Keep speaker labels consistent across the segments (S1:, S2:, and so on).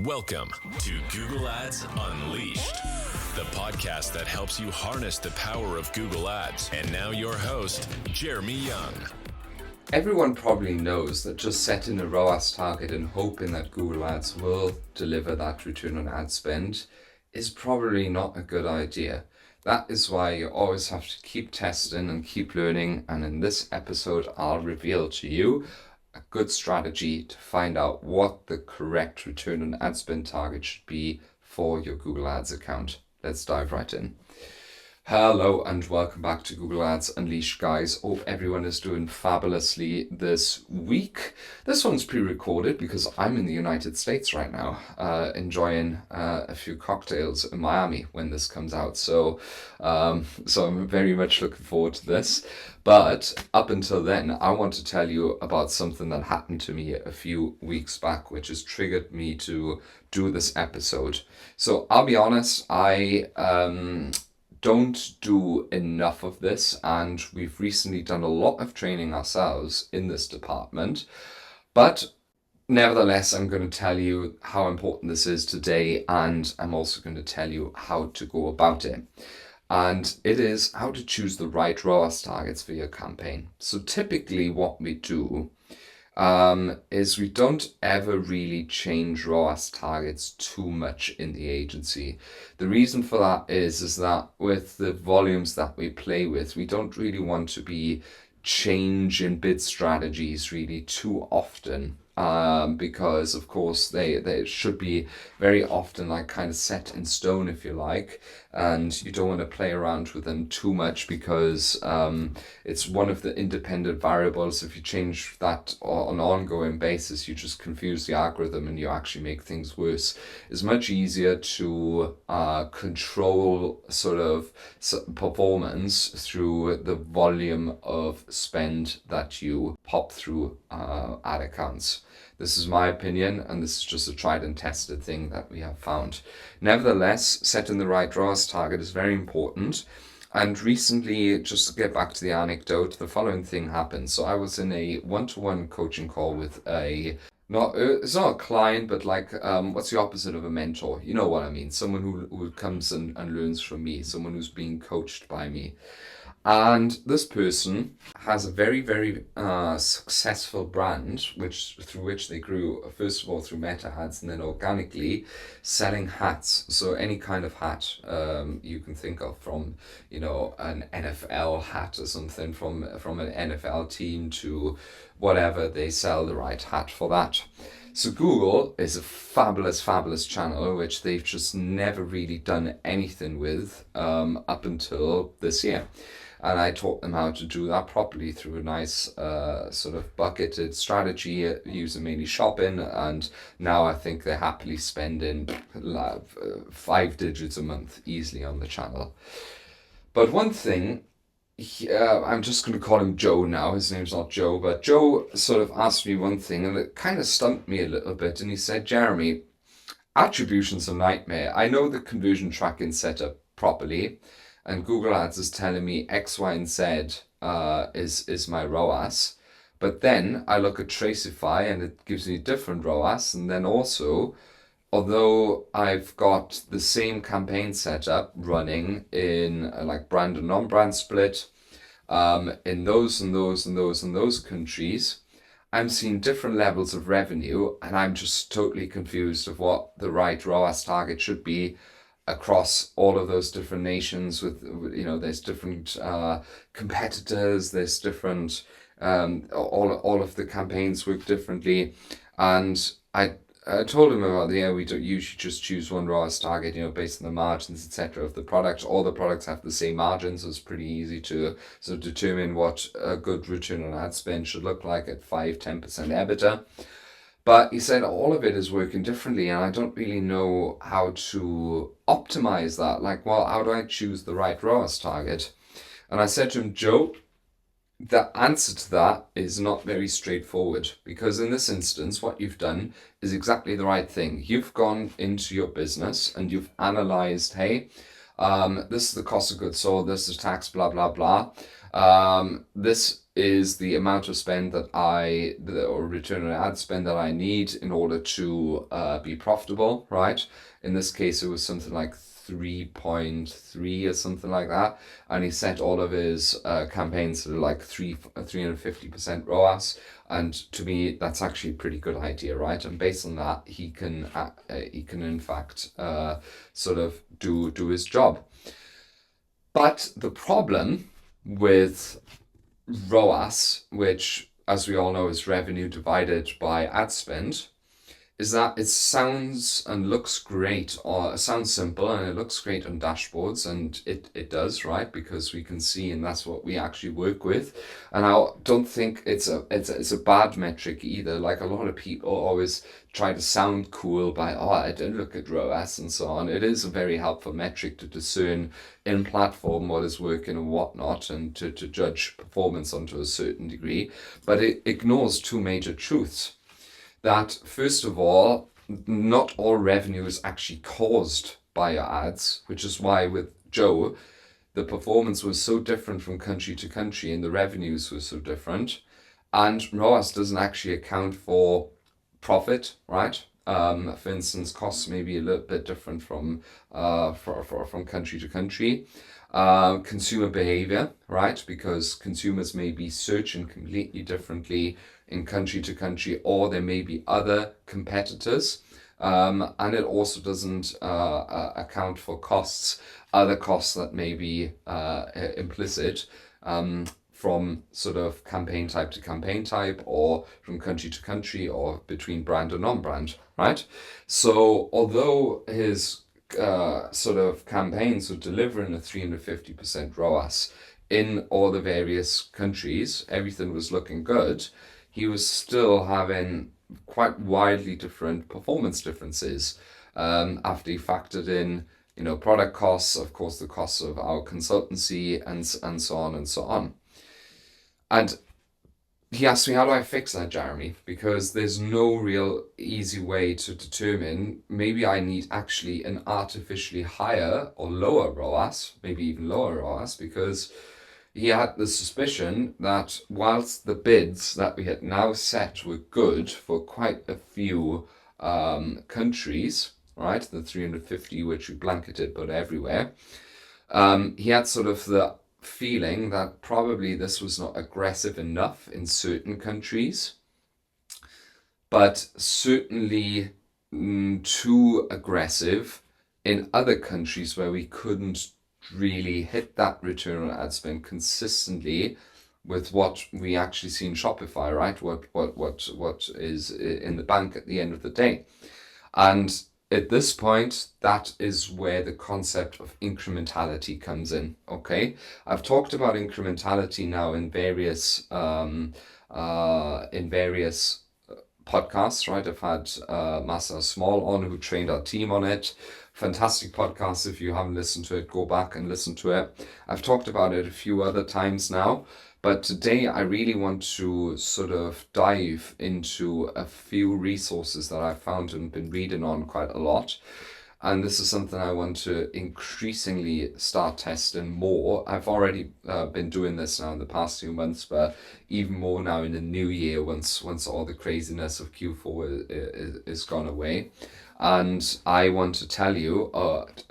S1: Welcome to Google Ads Unleashed, the podcast that helps you harness the power of Google Ads. And now your host, Jeremy Young.
S2: Everyone probably knows that just setting a ROAS target and hoping that Google Ads will deliver that return on ad spend is probably not a good idea. That is why you always have to keep testing and keep learning. And in this episode, I'll reveal to you a good strategy to find out what the correct return on ad spend target should be for your Google Ads account. Let's dive right in. Hello and welcome back to Google Ads Unleashed, guys. Hope everyone is doing fabulously this week. This one's pre-recorded because I'm in the United States right now, enjoying a few cocktails in Miami when this comes out. So I'm very much looking forward to this. But up until then, I want to tell you about something that happened to me a few weeks back, which has triggered me to do this episode. So I'll be honest, I don't do enough of this, and we've recently done a lot of training ourselves in this department. But nevertheless, I'm going to tell you how important this is today, and I'm also going to tell you how to go about it. And it is how to choose the right ROAS targets for your campaign. So typically what we do is we don't ever really change ROAS targets too much in the agency. The reason for that is that with the volumes that we play with, we don't really want to be changing bid strategies really too often. Because of course they should be very often like kind of set in stone, if you like, and you don't want to play around with them too much because it's one of the independent variables. If you change that on an ongoing basis, you just confuse the algorithm and you actually make things worse. It's much easier to control sort of performance through the volume of spend that you pop through ad accounts. This is my opinion, and this is just a tried and tested thing that we have found. Nevertheless, setting the right ROAS target is very important. And recently, just to get back to the anecdote, the following thing happened. So I was in a one-to-one coaching call with it's not a client, but like, what's the opposite of a mentor? You know what I mean? Someone who comes and learns from me, someone who's being coached by me. And this person has a very, very successful brand, through which they grew, first of all, through meta ads and then organically selling hats. So any kind of hat you can think of, from, an NFL hat or something, from an NFL team to whatever, they sell the right hat for that. So Google is a fabulous, fabulous channel, which they've just never really done anything with up until this year. And I taught them how to do that properly through a nice sort of bucketed strategy using mainly shopping. And now I think they're happily spending 5 digits a month easily on the channel. But one thing, I'm just going to call him Joe now. His name's not Joe, but Joe sort of asked me one thing and it kind of stumped me a little bit. And he said, Jeremy, attribution's a nightmare. I know the conversion tracking set up properly, and Google Ads is telling me X, Y, and Z is my ROAS. But then I look at Tracify and it gives me different ROAS. And then also, although I've got the same campaign setup running in like brand and non-brand split, in those countries, I'm seeing different levels of revenue, and I'm just totally confused of what the right ROAS target should be across all of those different nations. With there's different competitors, there's different all of the campaigns work differently, and I told him about we don't usually just choose one ROAS target, based on the margins, etc. of the product. All the products have the same margins, so it's pretty easy to sort of determine what a good return on ad spend should look like at 5-10% EBITDA. But he said all of it is working differently, and I don't really know how to optimize that. Like, well, how do I choose the right ROAS target? And I said to him, Joe, the answer to that is not very straightforward, because in this instance, what you've done is exactly the right thing. You've gone into your business and you've analyzed, hey, this is the cost of goods sold, this is tax, blah, blah, blah. This is the amount of spend that or return on ad spend that I need in order to be profitable, right? In this case, it was something like 3.3 or something like that, and he set all of his campaigns to like 350% ROAS, and to me that's actually a pretty good idea, right? And based on that, he can in fact sort of do his job. But the problem with ROAS, which as we all know is revenue divided by ad spend, is that it sounds and looks great, or it sounds simple and it looks great on dashboards, and it does, right? Because we can see, and that's what we actually work with. And I don't think it's a bad metric either. Like, a lot of people always try to sound cool by, oh, I don't look at ROAS and so on. It is a very helpful metric to discern in platform what is working and whatnot, and to judge performance onto a certain degree. But it ignores two major truths. That, first of all, not all revenue is actually caused by your ads, which is why with Joe, the performance was so different from country to country and the revenues were so different. And ROAS doesn't actually account for profit, right? For instance, costs may be a little bit different from country to country. Consumer behavior, right? Because consumers may be searching completely differently in country to country, or there may be other competitors. And it also doesn't account for other costs that may be implicit from sort of campaign type to campaign type, or from country to country, or between brand and non-brand, right? So although his sort of campaigns were delivering a 350% ROAS in all the various countries, everything was looking good, he was still having quite widely different performance differences after he factored in, product costs, of course, the costs of our consultancy, and so on and so on. And he asked me, how do I fix that, Jeremy? Because there's no real easy way to determine. Maybe I need actually an artificially higher or lower ROAS, maybe even lower ROAS, because he had the suspicion that whilst the bids that we had now set were good for quite a few countries, right, the 350 which we blanketed put everywhere, he had sort of the feeling that probably this was not aggressive enough in certain countries, but certainly too aggressive in other countries where we couldn't really hit that return on ad spend consistently with what we actually see in Shopify, right? What is in the bank at the end of the day. And at this point, that is where the concept of incrementality comes in, okay? I've talked about incrementality now in various podcasts, right? I've had Massa Small on, who trained our team on it. Fantastic podcast. If you haven't listened to it, go back and listen to it. I've talked about it a few other times now, but today I really want to sort of dive into a few resources that I've found and been reading on quite a lot. And this is something I want to increasingly start testing more. I've already been doing this now in the past few months, but even more now in the new year, once all the craziness of Q4 is gone away. And I want to tell you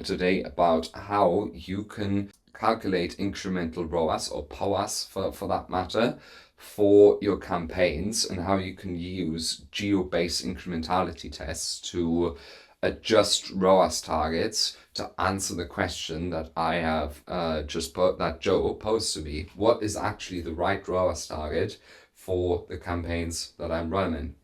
S2: today about how you can calculate incremental ROAS, or POAS for that matter, for your campaigns, and how you can use geo-based incrementality tests to adjust ROAS targets to answer the question that I have that Joe posed to me. What is actually the right ROAS target for the campaigns that I'm running?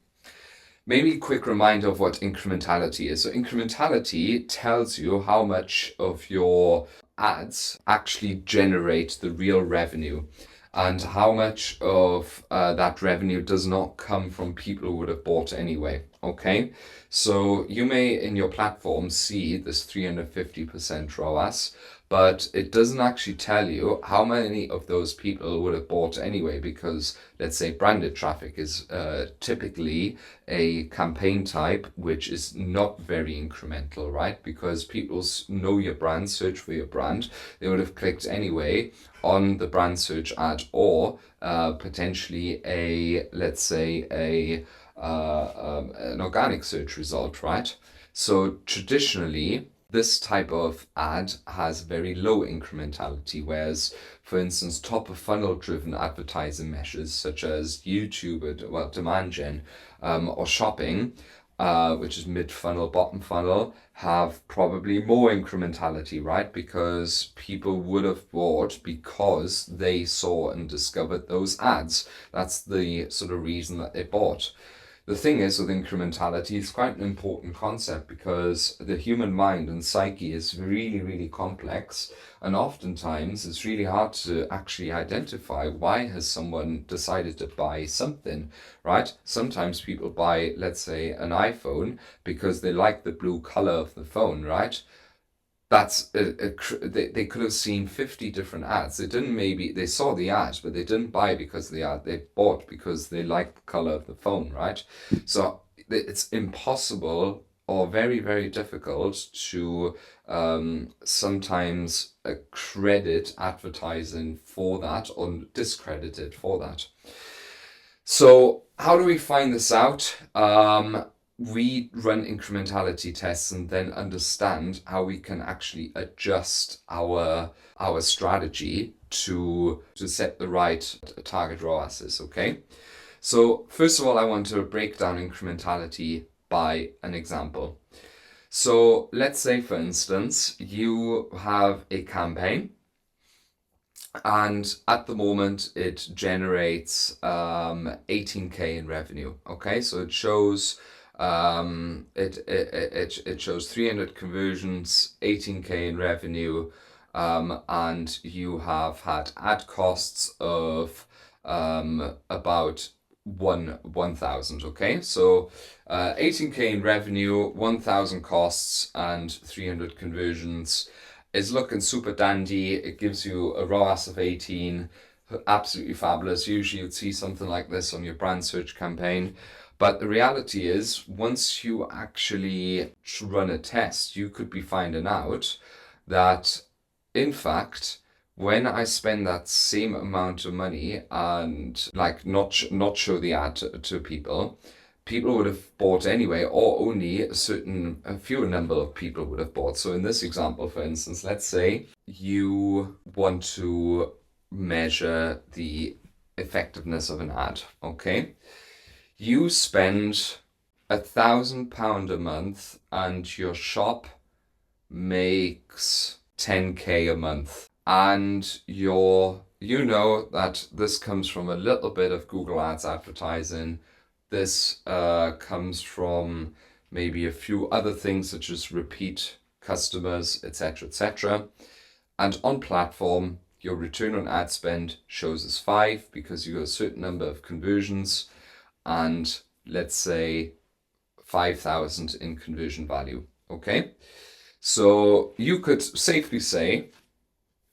S2: Maybe a quick reminder of what incrementality is. So incrementality tells you how much of your ads actually generate the real revenue, and how much of that revenue does not come from people who would have bought anyway. Okay, so you may in your platform see this 350% ROAS, but it doesn't actually tell you how many of those people would have bought anyway, because let's say branded traffic is typically a campaign type which is not very incremental, right? Because people know your brand, search for your brand, they would have clicked anyway on the brand search ad, or potentially let's say an organic search result, right? So traditionally, this type of ad has very low incrementality, whereas, for instance, top of funnel driven advertising measures such as YouTube, well, demand gen, or shopping, which is mid funnel, bottom funnel, have probably more incrementality, right? Because people would have bought because they saw and discovered those ads. That's the sort of reason that they bought. The thing is, with incrementality, it's quite an important concept because the human mind and psyche is really, really complex, and oftentimes it's really hard to actually identify why has someone decided to buy something, right? Sometimes people buy, let's say, an iPhone because they like the blue color of the phone, right? They could have seen 50 different ads. They saw the ad, but they didn't buy because of the ad. They bought because they liked the color of the phone, right? So it's impossible or very, very difficult to sometimes credit advertising for that or discredit it for that. So how do we find this out? We run incrementality tests and then understand how we can actually adjust our strategy to set the right target ROASes, okay? So first of all, I want to break down incrementality by an example. So let's say, for instance, you have a campaign, and at the moment it generates 18k in revenue. Okay, so it shows it shows 300 conversions, 18k in revenue, and you have had ad costs of about 1,000. Okay, so 18k in revenue, 1,000 costs, and 300 conversions is looking super dandy. It gives you a ROAS of 18, absolutely fabulous. Usually you'd see something like this on your brand search campaign. But the reality is, once you actually run a test, you could be finding out that, in fact, when I spend that same amount of money and like not show the ad to people, people would have bought anyway, or only a fewer number of people would have bought. So in this example, for instance, let's say you want to measure the effectiveness of an ad, okay? You spend £1,000 a month and your shop makes 10k a month. And you know that this comes from a little bit of Google Ads advertising. This comes from maybe a few other things such as repeat customers, etc., etc. And on platform, your return on ad spend shows as 5 because you got a certain number of conversions and let's say 5,000 in conversion value. Okay, so you could safely say,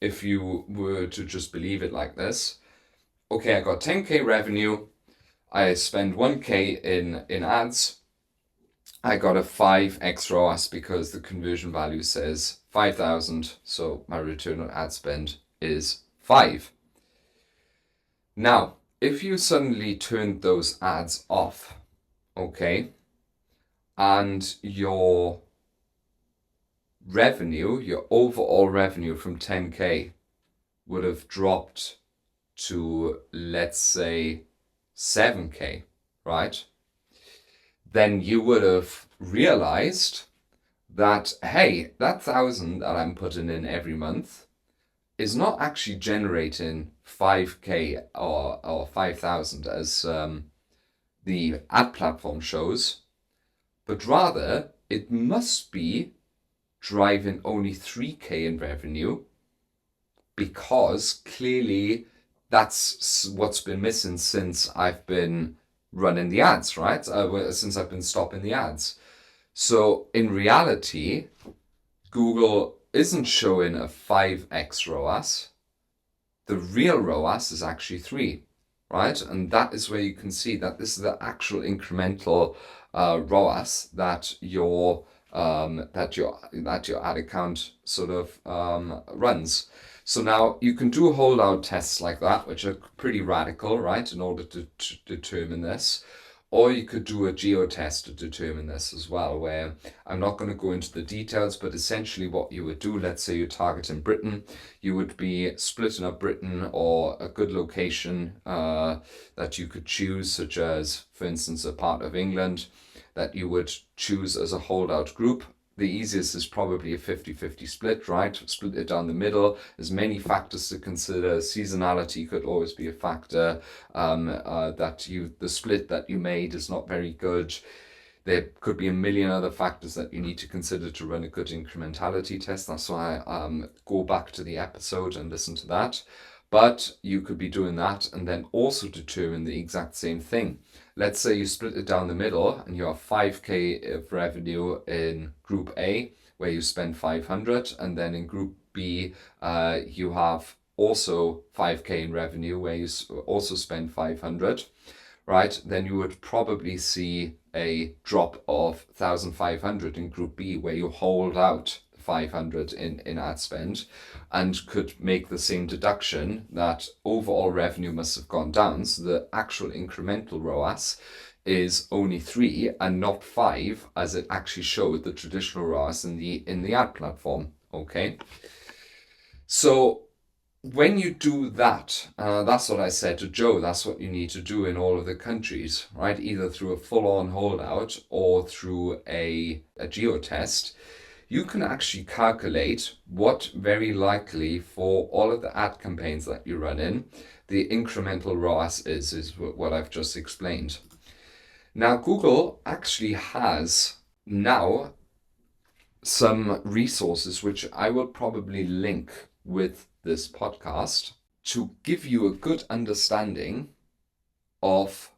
S2: if you were to just believe it like this, okay, I got 10k revenue, I spend 1k in ads, I got a 5x ROAS because the conversion value says 5,000, so my return on ad spend is 5. Now, if you suddenly turned those ads off, okay, and your revenue, your overall revenue from 10k would have dropped to, let's say, 7k, right? Then you would have realized that, hey, that 1,000 that I'm putting in every month is not actually generating 5k or 5,000 as the ad platform shows, but rather it must be driving only 3k in revenue, because clearly that's what's been missing since I've been running the ads, right? Since I've been stopping the ads. So in reality, Google isn't showing a 5x ROAS. The real ROAS is actually 3, right? And that is where you can see that this is the actual incremental ROAS that your ad account sort of runs. So now you can do holdout tests like that, which are pretty radical, right, in order to determine this. Or you could do a geo test to determine this as well, where I'm not going to go into the details, but essentially what you would do, let's say you target in Britain, you would be splitting up Britain or a good location that you could choose, such as, for instance, a part of England that you would choose as a holdout group. The easiest is probably a 50-50 split, right? Split it down the middle. There's many factors to consider. Seasonality could always be a factor. The split that you made is not very good. There could be a million other factors that you need to consider to run a good incrementality test. That's why go back to the episode and listen to that. But you could be doing that and then also determine the exact same thing. Let's say you split it down the middle and you have 5k of revenue in group A, where you spend 500, and then in group B, you have also 5k in revenue, where you also spend 500, right? Then you would probably see a drop of 1,500 in group B, where you hold out 500 in ad spend, and could make the same deduction that overall revenue must have gone down. So the actual incremental ROAS is only 3 and not 5, as it actually showed the traditional ROAS in the ad platform. Okay. So when you do that, that's what I said to Joe, that's what you need to do in all of the countries, right? Either through a full-on holdout or through a geo test. You can actually calculate what very likely for all of the ad campaigns that you run in, the incremental ROAS is what I've just explained. Now, Google actually has now some resources, which I will probably link with this podcast, to give you a good understanding of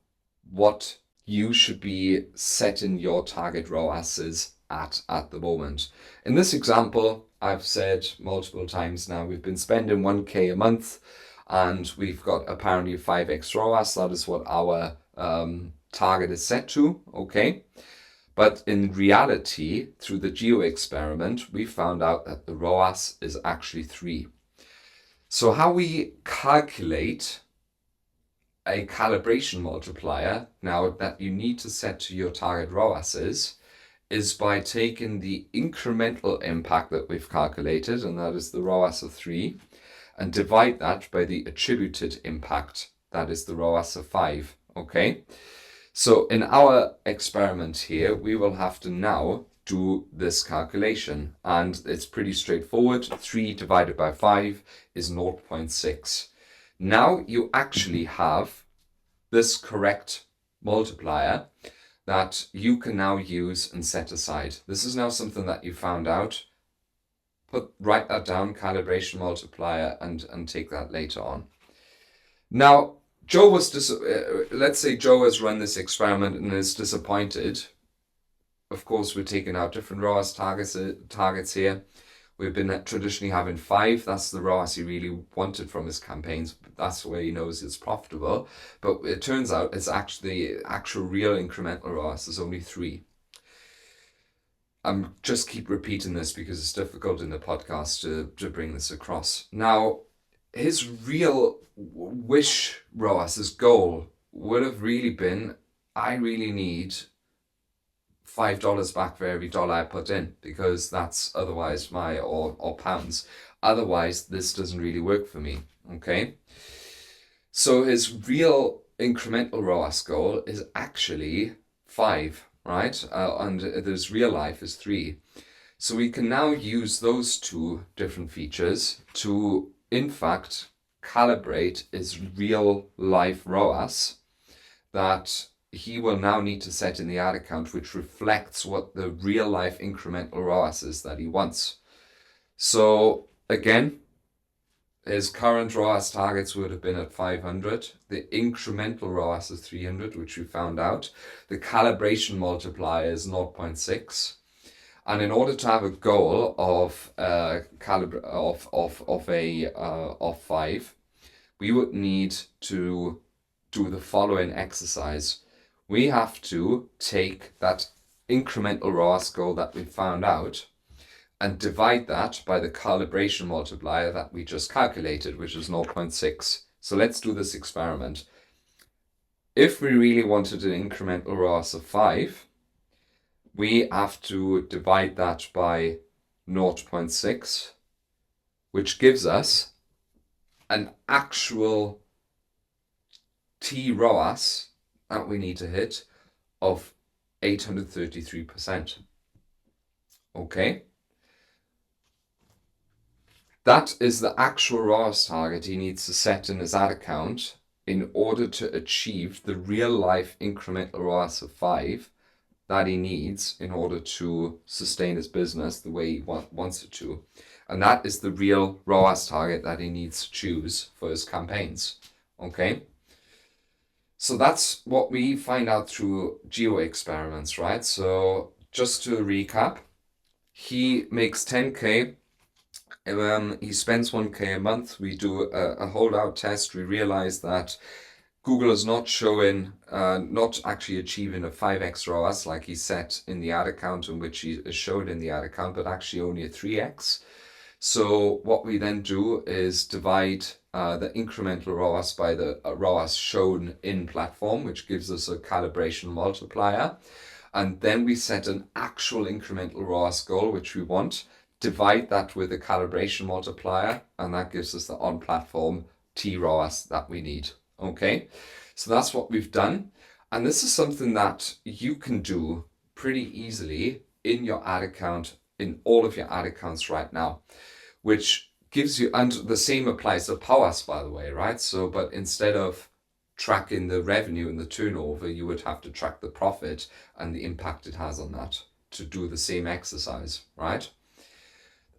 S2: what you should be setting your target ROASs at the moment. In this example, I've said multiple times now, we've been spending 1k a month and we've got apparently 5x ROAS. That is what our target is set to, okay? But in reality, through the geo experiment, we found out that the ROAS is actually 3. So how we calculate a calibration multiplier now that you need to set to your target ROAS is by taking the incremental impact that we've calculated, and that is the ROAS of 3, and divide that by the attributed impact, that is the ROAS of 5, okay? So in our experiment here, we will have to now do this calculation, and it's pretty straightforward. 3 divided by 5 is 0.6. Now you actually have this correct multiplier that you can now use and set aside. This is now something that you found out. Write that down, calibration multiplier, and take that later on. Now, Joe was let's say Joe has run this experiment and is disappointed. Of course, we're taking out different ROAS targets here. We've been traditionally having 5. That's the ROAS he really wanted from his campaigns. That's where he knows it's profitable. But it turns out it's actually actual real incremental ROAS is only 3. I'm just keep repeating this because it's difficult in the podcast to bring this across. Now, his real wish ROAS, his goal, would have really been, I really need $5 back for every dollar I put in, because that's otherwise or pounds. Otherwise, this doesn't really work for me, okay? So his real incremental ROAS goal is actually 5, right? And his real life is 3. So we can now use those two different features to, in fact, calibrate his real life ROAS that he will now need to set in the ad account, which reflects what the real life incremental ROAS is that he wants. So again, his current ROAS targets would have been at 500. The incremental ROAS is 300, which we found out. The calibration multiplier is 0.6. And in order to have a goal of of 5, we would need to do the following exercise. We have to take that incremental ROAS goal that we found out and divide that by the calibration multiplier that we just calculated, which is 0.6. So let's do this experiment. If we really wanted an incremental ROAS of 5, we have to divide that by 0.6, which gives us an actual ROAS that we need to hit of 833%. Okay? That is the actual ROAS target he needs to set in his ad account in order to achieve the real life incremental ROAS of 5 that he needs in order to sustain his business the way he wants it to. And that is the real ROAS target that he needs to choose for his campaigns. Okay? So that's what we find out through geo experiments, right? So just to recap, he makes 10K. He spends 1K a month. We do a holdout test. We realize that Google is not showing, not actually achieving a 5x ROAS like he set in the ad account, in which he showed in the ad account, but actually only a 3x. So what we then do is divide the incremental ROAS by the ROAS shown in platform, which gives us a calibration multiplier. And then we set an actual incremental ROAS goal, which we want, divide that with a calibration multiplier, and that gives us the on-platform ROAS that we need. Okay, so that's what we've done. And this is something that you can do pretty easily in your ad account, in all of your ad accounts right now, which gives you, and the same applies to POAS, by the way, right? So, but instead of tracking the revenue and the turnover, you would have to track the profit and the impact it has on that to do the same exercise, right?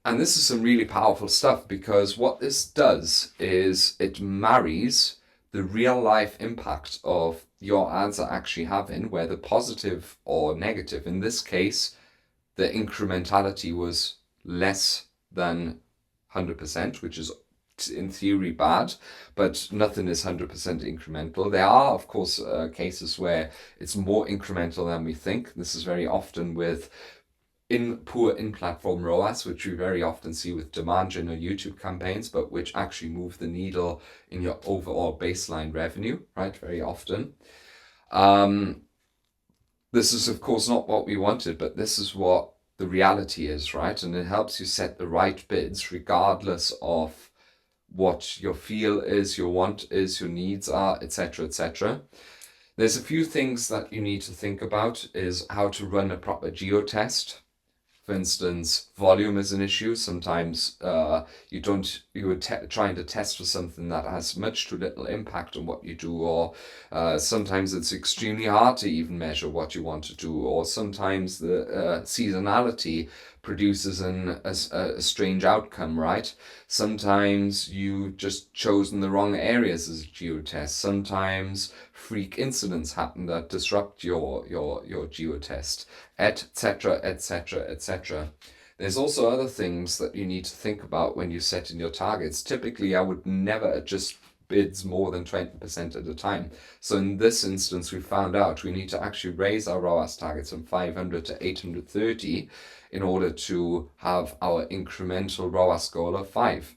S2: And this is some really powerful stuff, because what this does is it marries the real life impact of your ads are actually having, whether positive or negative. In this case, the incrementality was less than 100%, which is in theory bad, but nothing is 100% incremental. There are, of course, cases where it's more incremental than we think. This is very often with poor in-platform ROAS, which we very often see with demand gen or YouTube campaigns, but which actually move the needle in your overall baseline revenue, right? Very often. This is, of course, not what we wanted, but this is what the reality is, right? And it helps you set the right bids regardless of what your feel is, your want is, your needs are, etc., etc. There's a few things that you need to think about is how to run a proper geo test. For instance, volume is an issue. Sometimes you were trying to test for something that has much too little impact on what you do, or sometimes it's extremely hard to even measure what you want to do, or sometimes the seasonality produces a strange outcome, right? Sometimes you just chosen the wrong areas as a geotest. Sometimes freak incidents happen that disrupt your geotest, etc., etc., etc. There's also other things that you need to think about when you're setting your targets. Typically, I would never adjust bids more than 20% at a time. So in this instance, we found out we need to actually raise our ROAS targets from 500 to 830 in order to have our incremental ROAS goal of 5.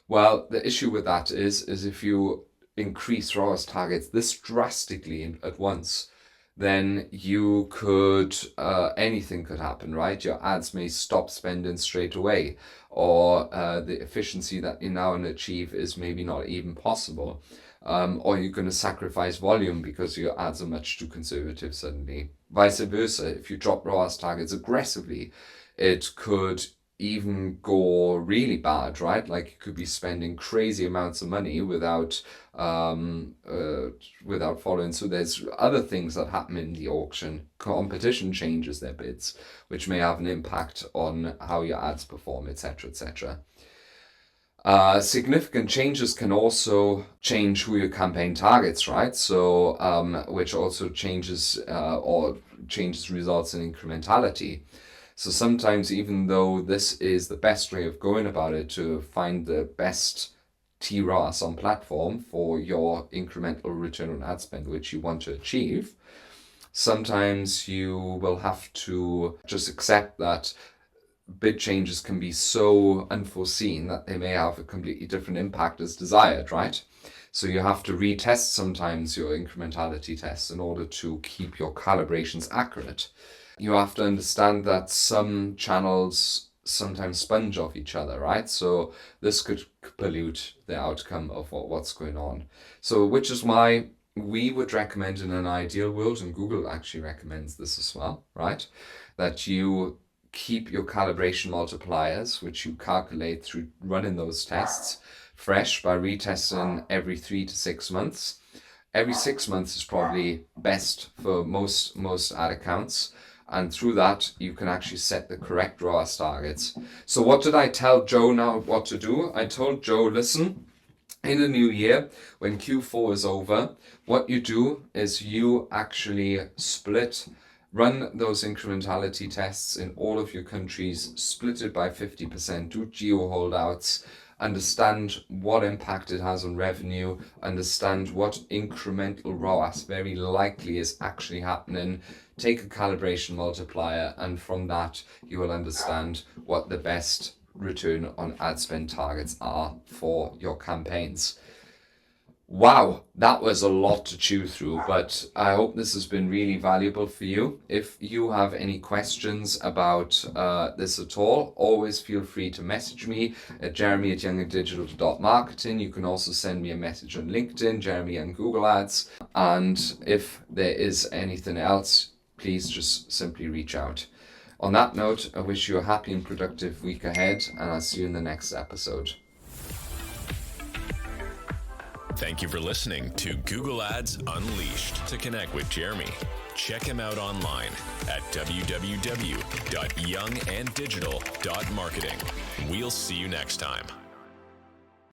S2: Well, the issue with that is if you increase ROAS targets this drastically at once, then you could, anything could happen, right? Your ads may stop spending straight away, or the efficiency that you now achieve is maybe not even possible. Or you're going to sacrifice volume because your ads are much too conservative suddenly. Vice versa, if you drop ROAS targets aggressively, it could even go really bad, right? Like you could be spending crazy amounts of money without following. So there's other things that happen in the auction. Competition changes their bids, which may have an impact on how your ads perform, etc., etc. Significant changes can also change who your campaign targets, right? So, which also changes results in incrementality. So sometimes, even though this is the best way of going about it to find the best ROAS on platform for your incremental return on ad spend, which you want to achieve, sometimes you will have to just accept that bid changes can be so unforeseen that they may have a completely different impact as desired, right? So you have to retest sometimes your incrementality tests in order to keep your calibrations accurate. You have to understand that some channels sometimes sponge off each other, right? So this could pollute the outcome of what's going on. So which is why we would recommend, in an ideal world, and Google actually recommends this as well, right? That you keep your calibration multipliers, which you calculate through running those tests, fresh by retesting every 3 to 6 months. Every 6 months is probably best for most ad accounts. And through that, you can actually set the correct ROAS targets. So what did I tell Joe now what to do? I told Joe, listen, in the new year, when Q4 is over, what you do is you actually run those incrementality tests in all of your countries, split it by 50%, do geo holdouts, understand what impact it has on revenue, understand what incremental ROAS very likely is actually happening, take a calibration multiplier, and from that you will understand what the best return on ad spend targets are for your campaigns. Wow, that was a lot to chew through, but I hope this has been really valuable for you. If you have any questions about this at all, always feel free to message me at jeremy@younganddigital.marketing. You can also send me a message on LinkedIn, Jeremy Young Google Ads. And if there is anything else, please just simply reach out. On that note, I wish you a happy and productive week ahead, and I'll see you in the next episode.
S1: Thank you for listening to Google Ads Unleashed. To connect with Jeremy, check him out online at www.younganddigital.marketing. We'll see you next time.